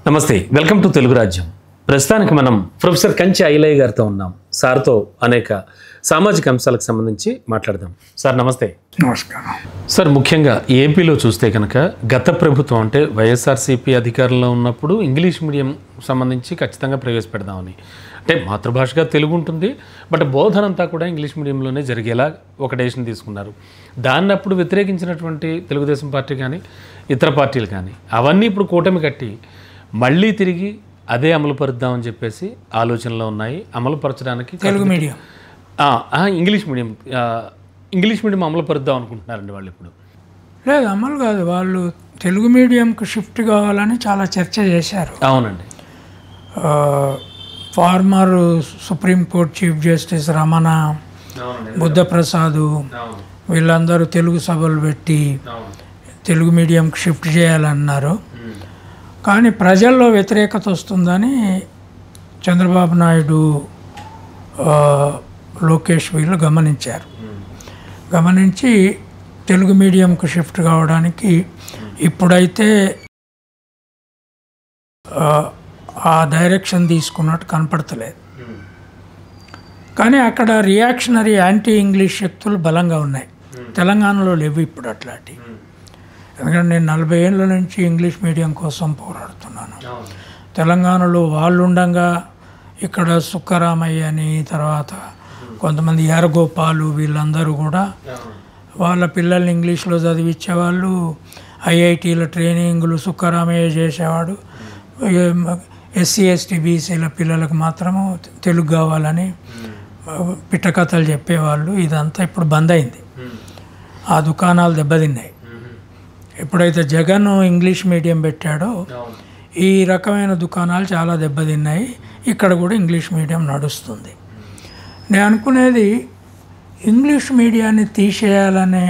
నమస్తే, welcome to Telugu రాజ్యం. ప్రస్తుతానికి మనం ప్రొఫెసర్ కంచి ఐలయ్య గారితో ఉన్నాం. సార్తో అనేక సామాజిక అంశాలకు సంబంధించి మాట్లాడదాం. సార్ నమస్తే. నమస్కారం సార్, ముఖ్యంగా ఏపీలో చూస్తే కనుక గత ప్రభుత్వం అంటే వైఎస్ఆర్సీపీ అధికారంలో ఉన్నప్పుడు ఇంగ్లీష్ మీడియం సంబంధించి ఖచ్చితంగా ప్రవేశపెడదామని, అంటే మాతృభాషగా తెలుగు ఉంటుంది, బట్ బోధన అంతా కూడా ఇంగ్లీష్ మీడియంలోనే జరిగేలా ఒక డెసిషన్ తీసుకున్నారు. దాన్ని అప్పుడు వ్యతిరేకించినటువంటి తెలుగుదేశం పార్టీ కానీ ఇతర పార్టీలు కానీ అవన్నీ ఇప్పుడు కూటమి కట్టి మళ్ళీ తిరిగి అదే అమలు పరుద్దామని చెప్పేసి ఆలోచనలో ఉన్నాయి. అమలు పరచడానికి తెలుగు మీడియం ఇంగ్లీష్ మీడియం అమలు పరుద్దాం అనుకుంటున్నారండి వాళ్ళు. ఇప్పుడు లేదు, అమలు కాదు, వాళ్ళు తెలుగు మీడియంకు షిఫ్ట్ కావాలని చాలా చర్చ చేశారు. అవునండి. Former supreme court chief justice Ramana, Buddhaprasad వీళ్ళందరూ తెలుగు సభలు పెట్టి తెలుగు మీడియంకి షిఫ్ట్ చేయాలన్నారు. కానీ ప్రజల్లో వ్యతిరేకత వస్తుందని చంద్రబాబు నాయుడు, లోకేష్ వీళ్ళు గమనించి తెలుగు మీడియంకు షిఫ్ట్ కావడానికి ఇప్పుడైతే ఆ డైరెక్షన్ తీసుకున్నట్టు కనపడతలేదు. కానీ అక్కడ రియాక్షనరీ యాంటీ ఇంగ్లీష్ శక్తులు బలంగా ఉన్నాయి. తెలంగాణలో లేవు ఇప్పుడు అట్లాంటి. ఎందుకంటే నేను 40 ఏళ్ళ నుంచి ఇంగ్లీష్ మీడియం కోసం పోరాడుతున్నాను. తెలంగాణలో వాళ్ళు ఉండగా ఇక్కడ సుక్కరామయ్య అని, తర్వాత కొంతమంది యారగోపాలు వీళ్ళందరూ కూడా వాళ్ళ పిల్లల్ని ఇంగ్లీష్లో చదివించేవాళ్ళు. ఐఐటీల ట్రైనింగ్లు సుక్కరామయ్య చేసేవాడు. ఎస్సీ ఎస్టీ బీసీల పిల్లలకు మాత్రము తెలుగు కావాలని పిట్టకథలు చెప్పేవాళ్ళు. ఇదంతా ఇప్పుడు బంద్ అయింది. ఆ దుకాణాలు దెబ్బతిన్నాయి. ఎప్పుడైతే జగన్ ఇంగ్లీష్ మీడియం పెట్టాడో ఈ రకమైన దుకాణాలు చాలా దెబ్బతిన్నాయి. ఇక్కడ కూడా ఇంగ్లీష్ మీడియం నడుస్తుంది. నేను అనుకునేది ఇంగ్లీష్ మీడియాన్ని తీసేయాలనే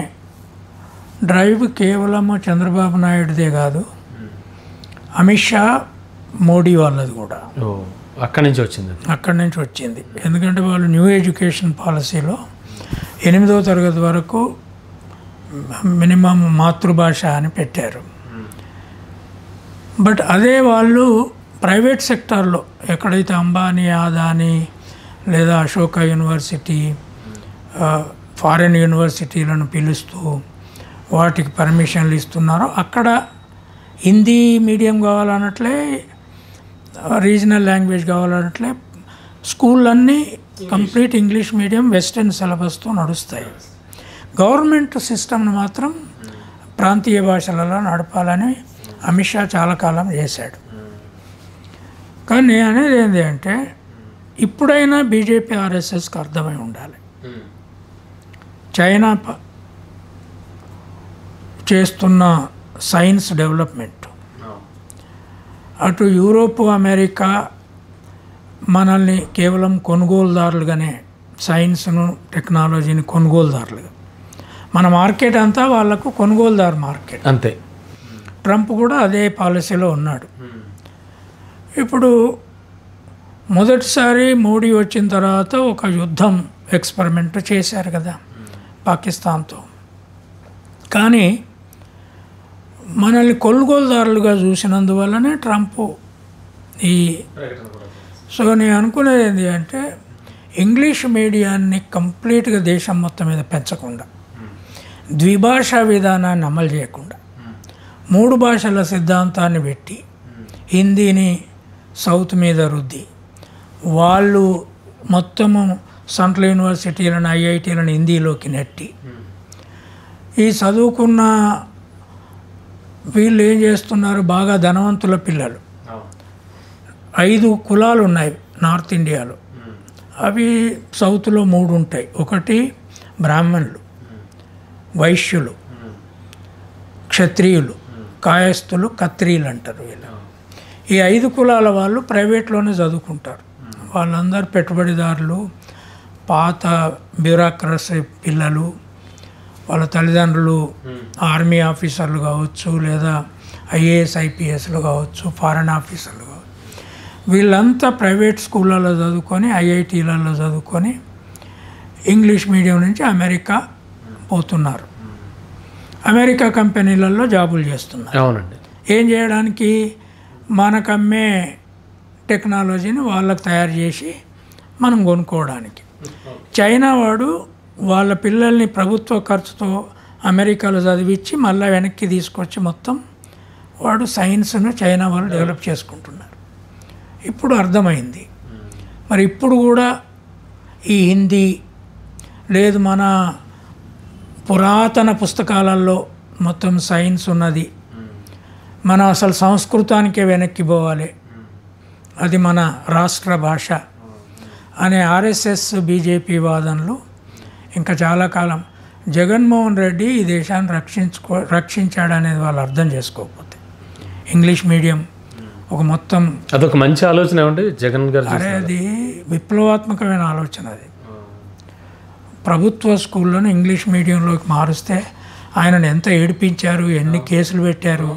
డ్రైవ్ కేవలము చంద్రబాబు నాయుడుదే కాదు, అమిత్ షా, మోడీ వాళ్ళది కూడా అక్కడి నుంచి వచ్చింది. ఎందుకంటే వాళ్ళు న్యూ ఎడ్యుకేషన్ పాలసీలో 8వ తరగతి వరకు మినిమం మాతృభాష అని పెట్టారు. బట్ అదే వాళ్ళు ప్రైవేట్ సెక్టార్లో ఎక్కడైతే అంబానీ, అదానీ లేదా అశోక యూనివర్సిటీ, ఫారిన్ యూనివర్సిటీలను పిలుస్తూ వాటికి పర్మిషన్లు ఇస్తున్నారో అక్కడ హిందీ మీడియం కావాలన్నట్లే, రీజనల్ లాంగ్వేజ్ కావాలన్నట్లే స్కూళ్ళన్నీ కంప్లీట్ ఇంగ్లీష్ మీడియం వెస్టర్న్ సిలబస్తో నడుస్తాయి. గవర్నమెంట్ సిస్టమ్ను మాత్రం ప్రాంతీయ భాషలలో నడపాలని అమిత్ షా చాలా కాలం చేశాడు. కానీ నేను అనేది ఏంటి అంటే ఇప్పుడైనా బీజేపీ ఆర్ఎస్ఎస్కి అర్థమై ఉండాలి. చైనా చేస్తున్న సైన్స్ డెవలప్మెంట్, అటు యూరోపు, అమెరికా మనల్ని కేవలం కొనుగోలుదారులుగానే, సైన్స్ను టెక్నాలజీని కొనుగోలుదారులుగా, మన మార్కెట్ అంతా వాళ్లకు కొనుగోలుదారు మార్కెట్ అంతే. ట్రంప్ కూడా అదే పాలసీలో ఉన్నాడు. ఇప్పుడు మొదటిసారి మోడీ వచ్చిన తర్వాత ఒక యుద్ధం ఎక్స్పెరిమెంట్ చేశారు కదా పాకిస్తాన్తో. కానీ మనల్ని కొనుగోలుదారులుగా చూసినందువల్లనే ట్రంప్ సో నేను అనుకునేది ఏంటి అంటే ఇంగ్లీష్ మీడియాన్ని కంప్లీట్గా దేశం మొత్తం మీద పెంచకుండా, ద్విభాషా విధానాన్ని అమలు చేయకుండా, 3 భాషల సిద్ధాంతాన్ని పెట్టి హిందీని సౌత్ మీద రుద్ది, వాళ్ళు మొత్తము సెంట్రల్ యూనివర్సిటీలను, ఐఐటీలను హిందీలోకి నెట్టి, ఈ చదువుకున్న వీళ్ళు ఏం చేస్తున్నారు, బాగా ధనవంతుల పిల్లలు 5 కులాలు ఉన్నాయి నార్త్ ఇండియాలో. అవి సౌత్లో 3 ఉంటాయి. ఒకటి బ్రాహ్మణులు, వైశ్యులు, క్షత్రియులు, కాయస్థులు, కత్రీలు అంటారు వీళ్ళు. ఈ 5 కులాల వాళ్ళు ప్రైవేట్లోనే చదువుకుంటారు. వాళ్ళందరూ పెట్టుబడిదారులు, పాత బ్యూరోక్రసీ పిల్లలు, వాళ్ళ తల్లిదండ్రులు ఆర్మీ ఆఫీసర్లు కావచ్చు, లేదా ఐఏఎస్ ఐపీఎస్లు కావచ్చు, ఫారెన్ ఆఫీసర్లు కావచ్చు. వీళ్ళంతా ప్రైవేట్ స్కూళ్ళలో చదువుకొని, ఐఐటీలలో చదువుకొని ఇంగ్లీష్ మీడియం నుంచి అమెరికా పోతున్నారు. అమెరికా కంపెనీలలో జాబులు చేస్తున్నారు. అవునండి. ఏం చేయడానికి మనకు అమ్మే టెక్నాలజీని వాళ్ళకి తయారు చేసి మనం కొనుక్కోవడానికి. చైనా వాడు వాళ్ళ పిల్లల్ని ప్రభుత్వ ఖర్చుతో అమెరికాలో చదివించి మళ్ళీ వెనక్కి తీసుకొచ్చి మొత్తం వాడు సైన్స్ను చైనా వాళ్ళు డెవలప్ చేసుకుంటున్నారు. ఇప్పుడు అర్థమైంది. మరి ఇప్పుడు కూడా ఈ హిందీ లేదు, మన పురాతన పుస్తకాలలో మొత్తం సైన్స్ ఉన్నది, మన అసలు సంస్కృతానికే వెనక్కి పోవాలి, అది మన రాష్ట్ర భాష అనే ఆర్ఎస్ఎస్ బీజేపీ వాదనలు ఇంకా చాలా కాలం. జగన్మోహన్ రెడ్డి ఈ దేశాన్ని రక్షించాడనేది వాళ్ళు అర్థం చేసుకోకపోతే, ఇంగ్లీష్ మీడియం ఒక మొత్తం అదొక మంచి ఆలోచన ఏమండి జగన్ గారు? అరే అది విప్లవాత్మకమైన ఆలోచన. అది ప్రభుత్వ స్కూల్లోనే ఇంగ్లీష్ మీడియంలోకి మారుస్తే ఆయనను ఎంత ఏడిపించారు, ఎన్ని కేసులు పెట్టారు,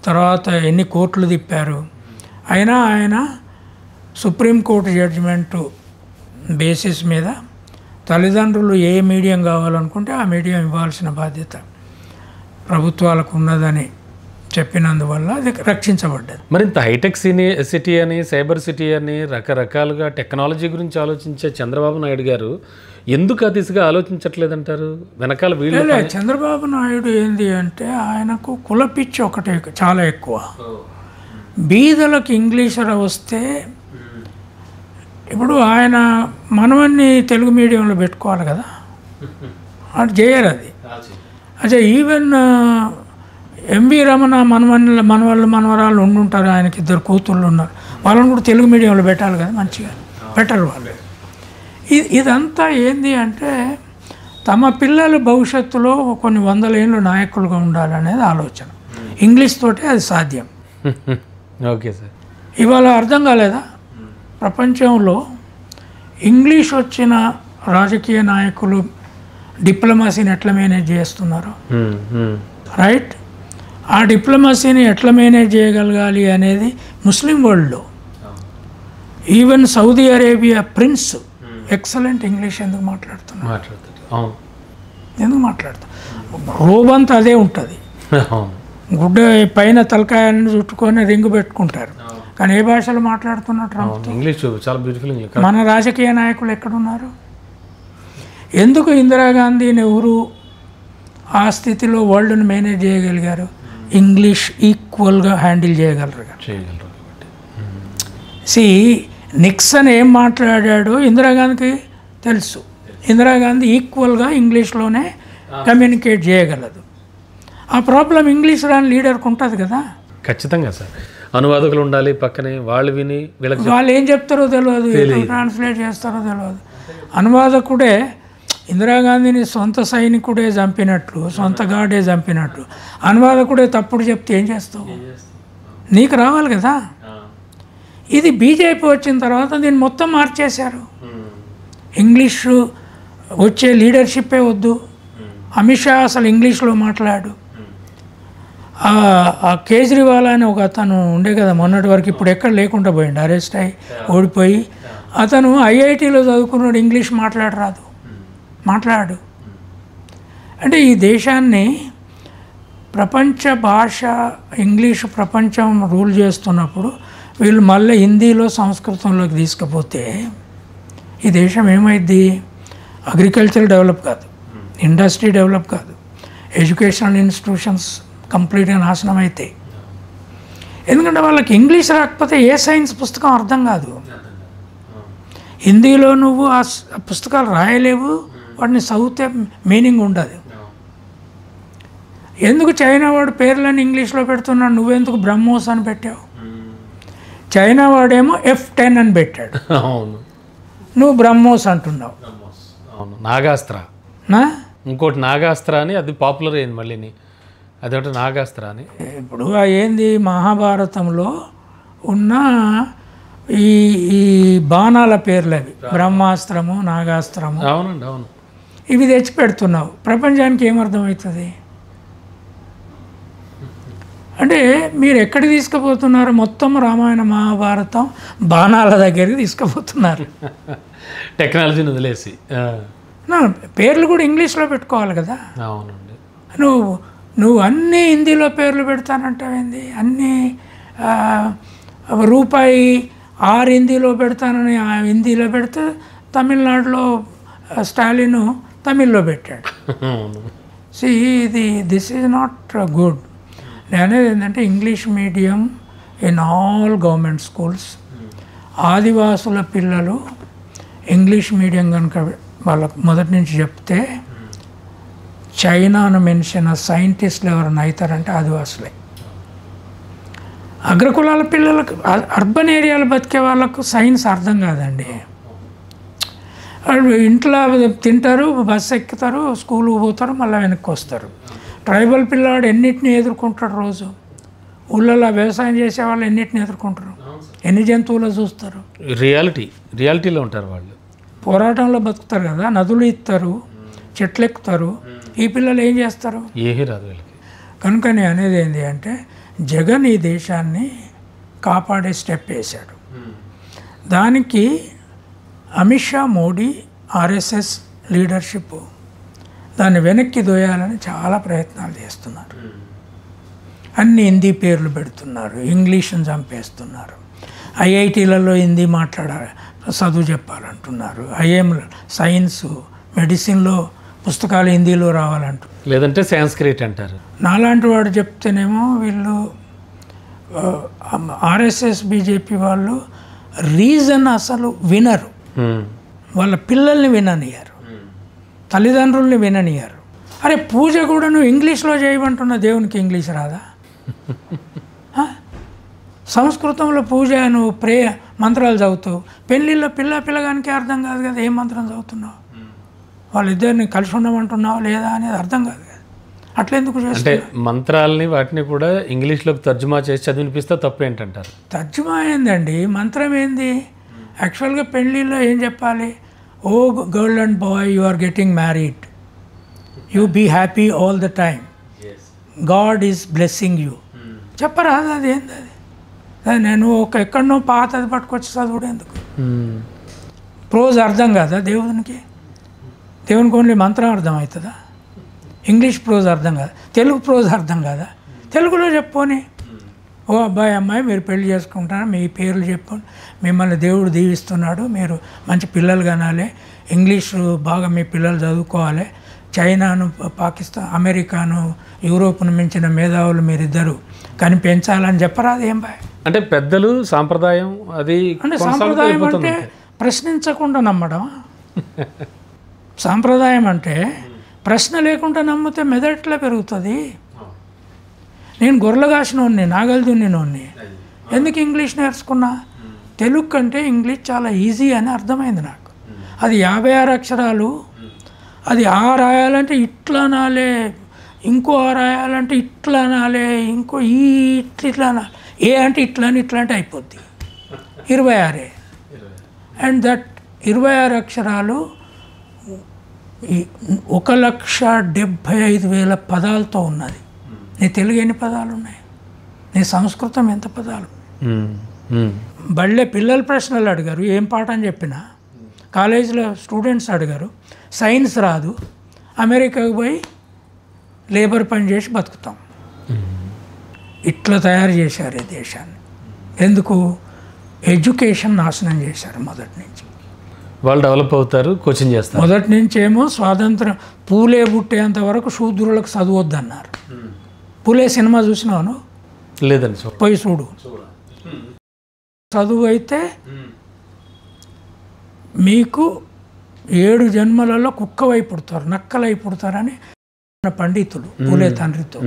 తర్వాత ఎన్ని కోర్టులు తిప్పారు. అయినా ఆయన సుప్రీంకోర్టు జడ్జిమెంటు బేసిస్ మీద తల్లిదండ్రులు ఏ మీడియం కావాలనుకుంటే ఆ మీడియం ఇవ్వాల్సిన బాధ్యత ప్రభుత్వాలకు ఉన్నదని చెప్పినందువల్ల అది రక్షించబడ్డది. మరింత హైటెక్ సిటీ అని, సైబర్ సిటీ అని రకరకాలుగా టెక్నాలజీ గురించి ఆలోచించే చంద్రబాబు నాయుడు గారు ఎందుకు ఆ దిశగా ఆలోచించట్లేదంటారు? వెనకాల వీళ్ళు చంద్రబాబు నాయుడు ఏంది అంటే ఆయనకు కులపిచ్చి ఒకటే చాలా ఎక్కువ. బీదలకు ఇంగ్లీష్ వస్తే ఇప్పుడు ఆయన మనవన్ని తెలుగు మీడియంలో పెట్టుకోవాలి కదా, అది చేయరు. అది అదే ఈవెన్ ఎంవి రమణ మనవాళ్ళు మనవరాళ్ళు ఉండుంటారు, ఆయనకి 2 కూతుళ్ళు ఉన్నారు, వాళ్ళని కూడా తెలుగు మీడియంలో పెట్టాలి కదా, మంచిగా పెట్టరు వాళ్ళు. ఇదంతా ఏంది అంటే తమ పిల్లలు భవిష్యత్తులో కొన్ని 100 ఏళ్ళు నాయకులుగా ఉండాలనేది ఆలోచన. ఇంగ్లీష్ తోటే అది సాధ్యం. Okay sir. ఇవాళ అర్థం కాలేదా ప్రపంచంలో ఇంగ్లీష్ వచ్చిన రాజకీయ నాయకులు డిప్లొమసీని ఎట్లా మేనేజ్ చేస్తున్నారు? రైట్. ఆ డిప్లొమసీని ఎట్లా మేనేజ్ చేయగలగాలి అనేది ముస్లిం వరల్డ్లో even Saudi Arabia prince excellent English ఎందుకు మాట్లాడుతున్నారు? ఎందుకు మాట్లాడుతారు? రోబంతా అదే ఉంటుంది. గుడ్డ పైన తలకాయలను చుట్టుకొని రింగు పెట్టుకుంటారు, కానీ ఏ భాషలో మాట్లాడుతున్నట్టు ఇంగ్లీష్ చాలా బ్యూటిఫుల్. మన రాజకీయ నాయకులు ఎక్కడున్నారు? ఎందుకు ఇందిరాగాంధీ, నెహ్రూ ఆ స్థితిలో వరల్డ్ని మేనేజ్ చేయగలిగారు? ఇంగ్లీష్ ఈక్వల్గా హ్యాండిల్ చేయగలరు. నిక్సన్ ఏం మాట్లాడాడో ఇందిరాగాంధీకి తెలుసు. ఇందిరాగాంధీ ఈక్వల్గా ఇంగ్లీష్లోనే కమ్యూనికేట్ చేయగలదు. ఆ ప్రాబ్లం ఇంగ్లీష్ రాని లీడర్కి ఉంటుంది కదా. ఖచ్చితంగా సార్. అనువాదకులు ఉండాలి పక్కనే, వాళ్ళు విని వాళ్ళు ఏం చెప్తారో తెలియదు, ట్రాన్స్లేట్ చేస్తారో తెలియదు. అనువాదకుడే ఇందిరాగాంధీని సొంత సైనికుడే చంపినట్లు, సొంత గాడే చంపినట్లు అనువాదకుడే తప్పుడు చెప్తే ఏం చేస్తావు? నీకు రావాలి కదా. ఇది బీజేపీ వచ్చిన తర్వాత దీన్ని మొత్తం మార్చేశారు. ఇంగ్లీషు వచ్చే లీడర్షిప్పే వద్దు. అమిత్ షా అసలు ఇంగ్లీష్లో మాట్లాడు. ఆ కేజ్రీవాల్ అని ఒక అతను ఉండే కదా మొన్నటి వరకు, ఇప్పుడు ఎక్కడ లేకుండా పోయిండు, అరెస్ట్ అయ్యి ఓడిపోయి. అతను ఐఐటీలో చదువుకున్నాడు, ఇంగ్లీష్ మాట్లాడు. అంటే ఈ దేశాన్ని ప్రపంచ భాష ఇంగ్లీషు ప్రపంచం రూల్ చేస్తున్నప్పుడు వీళ్ళు మళ్ళీ హిందీలో సంస్కృతంలోకి తీసుకుపోతే ఈ దేశం ఏమైద్ది? అగ్రికల్చర్ డెవలప్ కాదు, ఇండస్ట్రీ డెవలప్ కాదు, ఎడ్యుకేషనల్ ఇన్స్టిట్యూషన్స్ కంప్లీట్గా నాశనం అవుతాయి. ఎందుకంటే వాళ్ళకి ఇంగ్లీష్ రాకపోతే ఏ సైన్స్ పుస్తకం అర్థం కాదు. హిందీలో నువ్వు ఆ పుస్తకాలు రాయలేవు, వాటిని చదివితే మీనింగ్ ఉండదు. ఎందుకు చైనా వాడు పేర్లను ఇంగ్లీష్లో పెడుతున్నాడు, నువ్వెందుకు బ్రహ్మోస్ అని పెట్టావు? చైనా వాడేమో F10 అని పెట్టాడు, నువ్వు బ్రహ్మోస్ అంటున్నావు. నాగాస్త్ర ఇంకోటి నాగాస్త్ర అని అది పాపులర్ అయింది మళ్ళీ, అదొకటి నాగాస్త్ర అని. ఇప్పుడు ఏంది మహాభారతంలో ఉన్న ఈ బాణాల పేర్లు అవి, బ్రహ్మాస్త్రము, నాగాస్త్రము. అవునండి, అవును. ఇవి తెచ్చి పెడుతున్నావు, ప్రపంచానికి ఏమర్థమవుతుంది? అంటే మీరు ఎక్కడికి తీసుకుపోతున్నారు? మొత్తం రామాయణ మహాభారతం బాణాల దగ్గరికి తీసుకుపోతున్నారు. టెక్నాలజీని వదిలేసి పేర్లు కూడా ఇంగ్లీష్లో పెట్టుకోవాలి కదా. అవునండి. నువ్వు అన్నీ హిందీలో పేర్లు పెడతానంటావేంది? అన్నీ రూపాయి 6 హిందీలో పెడతానని హిందీలో పెడితే తమిళనాడులో స్టాలిన్ తమిళ్లో పెట్టాడు. This is not good. నేను అనేది ఏంటంటే English medium in all government schools. ఆదివాసుల పిల్లలు ఇంగ్లీష్ మీడియం కనుక వాళ్ళకు మొదటి నుంచి చెప్తే చైనాను మెన్షన్ సైంటిస్టులు ఎవరైనా అవుతారంటే ఆదివాసులే. అగ్రకులాల పిల్లలకు అర్బన్ ఏరియాలో బతికే వాళ్ళకు సైన్స్ అర్థం కాదండి. వాళ్ళు ఇంట్లో తింటారు, బస్సు ఎక్కుతారు, స్కూల్కి పోతారు, మళ్ళీ వెనక్కి వస్తారు. ట్రైబల్ పిల్లవాడు ఎన్నిటిని ఎదుర్కొంటాడు రోజు. ఊళ్ళలో వ్యవసాయం చేసే వాళ్ళు ఎన్నిటిని ఎదుర్కొంటారు, ఎన్ని జంతువులు చూస్తారు. రియాలిటీలో ఉంటారు వాళ్ళు. పోరాటంలో బతుకుతారు కదా, నదులు ఇస్తారు, చెట్లు ఎక్కుతారు. ఈ పిల్లలు ఏం చేస్తారు? ఏమీ రాదు వీళ్ళకి. కనుక నేను అనేది ఏంటి అంటే జగన్ ఈ దేశాన్ని కాపాడే స్టెప్ వేశాడు. దానికి అమిత్ షా, మోడీ, ఆర్ఎస్ఎస్ లీడర్షిప్ దాన్ని వెనక్కి దోయాలని చాలా ప్రయత్నాలు చేస్తున్నారు. అన్ని హిందీ పేర్లు పెడుతున్నారు, ఇంగ్లీష్ని చంపేస్తున్నారు. ఐఐటీలలో హిందీ మాట్లాడాలి, చదువు చెప్పాలంటున్నారు. ఐఎంలో సైన్సు, మెడిసిన్లో పుస్తకాలు హిందీలో రావాలంటారు, లేదంటే సాంస్క్రిట్ అంటారు. నాలాంటి వాడు చెప్తేనేమో వీళ్ళు ఆర్ఎస్ఎస్ బీజేపీ వాళ్ళు రీజన్ అసలు వినరు. వాళ్ళ పిల్లల్ని విననియారు, తల్లిదండ్రుల్ని విననియారు. అరే పూజ కూడా నువ్వు ఇంగ్లీష్లో చేయమంటున్న దేవునికి ఇంగ్లీష్ రాదా? సంస్కృతంలో పూజ నువ్వు మంత్రాలు చదువుతావు, పెళ్ళిళ్ళలో పిల్లగానికి అర్థం కాదు కదా ఏం మంత్రం చదువుతున్నావు. వాళ్ళిద్దరిని కలిసి ఉండమంటున్నావు లేదా అనేది అర్థం కాదు కదా. అట్లెందుకు అంటే మంత్రాలని వాటిని కూడా ఇంగ్లీష్లోకి తర్జుమా చేసి చదివినిపిస్తే తప్పు ఏంటంటారు? తర్జుమా ఏందండి, మంత్రం ఏంది? యాక్చువల్గా పెళ్ళిళ్ళలో ఏం చెప్పాలి? Oh girl and boy, you are getting married, you be happy all the time, God is blessing you చెప్పరాదు. అది ఏంది? అది నేను ఎక్కడనో పాతది పట్టుకొచ్చి చదువుడు ఎందుకు? ప్రోజ్ అర్థం కాదా దేవునికి? దేవునికి ఓన్లీ మంత్రం అర్థం అవుతుందా? ఇంగ్లీష్ ప్రోజ్ అర్థం కాదు, తెలుగు ప్రోజ్ అర్థం కాదా? తెలుగులో చెప్పుకొని ఓ అబ్బాయి అమ్మాయి మీరు పెళ్లి చేసుకుంటారా, మీ పేర్లు చెప్పుకొని మిమ్మల్ని దేవుడు దీవిస్తున్నాడు, మీరు మంచి పిల్లలు కనాలి, ఇంగ్లీషు బాగా మీ పిల్లలు చదువుకోవాలి, చైనాను, పాకిస్తాన్, అమెరికాను, యూరోప్ను మించిన మేధావులు మీరిద్దరు కానీ పెంచాలని చెప్పరాదు. ఏం బాయ్ అంటే పెద్దలు సాంప్రదాయం అది అంటే సాంప్రదాయం అంటే ప్రశ్నించకుండా నమ్మడం. సాంప్రదాయం అంటే ప్రశ్న లేకుండా నమ్మితే మెదట్లా పెరుగుతుంది. నేను గొర్రెలు కాసినోడిని, నాగలి దున్నినోడిని, ఎందుకు ఇంగ్లీష్ నేర్చుకున్నా? తెలుగు కంటే ఇంగ్లీష్ చాలా ఈజీ అని అర్థమైంది నాకు. అది 56 అక్షరాలు, అది ఆ రాయాలంటే ఇట్లా అనాలే, ఇంకో ఆ రాయాలంటే ఇట్లా అనాలే, ఇంకో ఇట్లా అనాలి, ఏ అంటే ఇట్లా అని ఇట్లా అంటే అయిపోద్ది. 26 అండ్ దట్ 26 అక్షరాలు 1,75,000 పదాలతో ఉన్నది. నీ తెలుగు ఎన్ని పదాలు ఉన్నాయి? నీ సంస్కృతం ఎంత పదాలు? బళ్ళే పిల్లల ప్రశ్నలు అడిగారు, ఏం పాఠం చెప్పినా. కాలేజీలో స్టూడెంట్స్ అడిగారు, సైన్స్ రాదు, అమెరికాకు పోయి లేబర్ పని చేసి బతుకుతాం. ఇట్లా తయారు చేశారు ఈ దేశాన్ని. ఎందుకు? ఎడ్యుకేషన్ నాశనం చేశారు మొదటి నుంచి. వాళ్ళు డెవలప్ అవుతారు, కోచింగ్ చేస్తారు. మొదటి నుంచి ఏమో స్వాతంత్రం, పూలే పుట్టేంత వరకు శూద్రులకు చదవద్దన్నారు. పూలే సినిమా చూసినాను? లేదండి, పోయి చూడు. చదువు అయితే మీకు 7 జన్మలలో కుక్కవై పుడతారు, నక్కలై పుడతారని పండితులు పూలే తండ్రితో.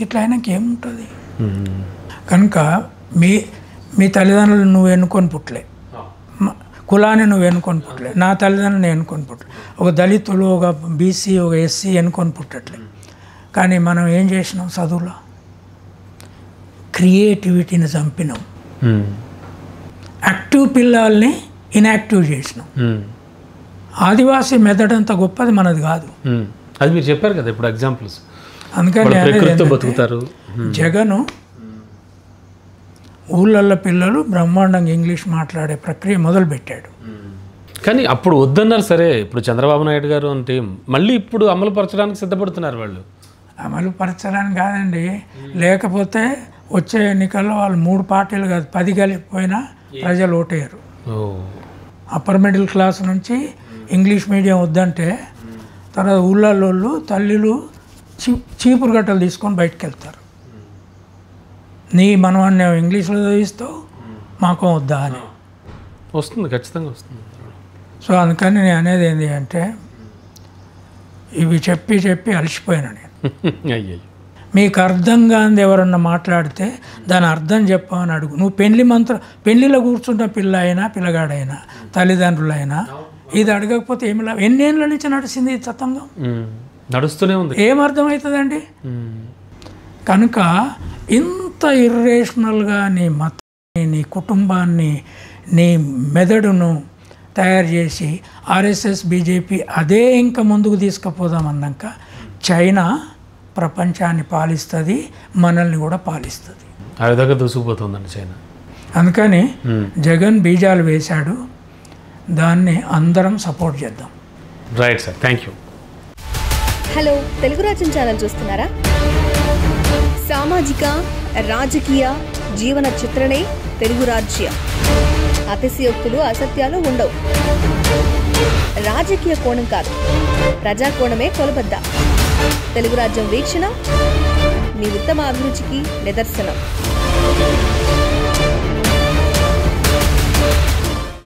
ఇట్లా అయినాక ఏముంటుంది? కనుక మీ తల్లిదండ్రులు నువ్వు ఎన్నుకొని పుట్టలే, కులాన్ని నువ్వు ఎన్నుకొని పుట్టలే, నా తల్లిదండ్రులు ఎన్నుకొని పుట్టలే, ఒక దళితులు, ఒక బీసీ, ఒక ఎస్సీ ఎన్నుకొని పుట్టట్లే. కానీ మనం ఏం చేసినాం? చదువులో క్రియేటివిటీని చంపినాం, యాక్టివ్ పిల్లల్ని ఇన్యాక్టివ్ చేసినాం. ఆదివాసీ మెథడ్ అంత గొప్పది మనది కాదు. అది మీరు చెప్పారు కదా ఇప్పుడు ఎగ్జాంపుల్స్. అందుకని బతుకుతారు. జగను ఊళ్ళల్లో పిల్లలు బ్రహ్మాండంగా ఇంగ్లీష్ మాట్లాడే ప్రక్రియ మొదలుపెట్టాడు. కానీ అప్పుడు వద్దన్నారు. సరే, ఇప్పుడు చంద్రబాబు నాయుడు గారు అంటే మళ్ళీ ఇప్పుడు అమలు పరచడానికి సిద్ధపడుతున్నారు. వాళ్ళు అమలు పరచడానికి కాదండి, లేకపోతే వచ్చే ఎన్నికల్లో వాళ్ళు 3 పార్టీలు కాదు 10 కలిపిపోయినా ప్రజలు ఓటేయరు. అప్పర్ మిడిల్ క్లాస్ నుంచి ఇంగ్లీష్ మీడియం వద్దంటే తర్వాత ఊళ్ళల్లో తల్లిలు చీపురు గట్టలు తీసుకొని బయటకు వెళ్తారు. నీ మనవాన్ని ఇంగ్లీష్లో చదివిస్తావు మాకు వద్దా అని వస్తుంది, ఖచ్చితంగా వస్తుంది. సో అందుకని నేను అనేది ఏంటి అంటే ఇవి చెప్పి చెప్పి అలసిపోయాను నేను. అయ్యో, మీకు అర్థం కానిది ఎవరన్నా మాట్లాడితే దాని అర్థం చెప్పమని అడుగు. నువ్వు పెళ్లిలో కూర్చుంటున్న పిల్ల అయినా పిల్లగాడైనా తల్లిదండ్రులైనా ఇది అడగకపోతే ఏమి లాభం? ఎన్నేళ్ళ నుంచి నడిచింది ఈ తతంగం, నడుస్తూనే ఉంది. ఏమర్థమవుతుందండి? కనుక ఇంత ఇర్రేషనల్గా నీ మతాన్ని, నీ కుటుంబాన్ని, నీ మెదడును తయారు చేసి ఆర్ఎస్ఎస్ బీజేపీ అదే ఇంకా ముందుకు తీసుకుపోదామన్నాక చైనా ప్రపంచాన్ని పాలిస్తుంది, మనల్ని కూడా పాలిస్తుంది. ఆ విధంగా దూసుకుపోతుందండి చైనా. అందుకని జగన్ బీజాలు వేశాడు, దాన్ని అందరం సపోర్ట్ చేద్దాం. Right sir, thank you. Hello, Telugu రాజ్యం ఛానల్ చూస్తున్నారా? సామాజిక రాజకీయ జీవన చిత్రణే తెలుగు రాజ్యం. అతిశయోక్తులు అసత్యాలు ఉండవు. రాజకీయ కోణం కాదు, ప్రజా కోణమే కొలబద్ద. తెలుగు రాజ్యం వీక్షణ మీ ఉత్తమ అభిరుచికి నిదర్శనం.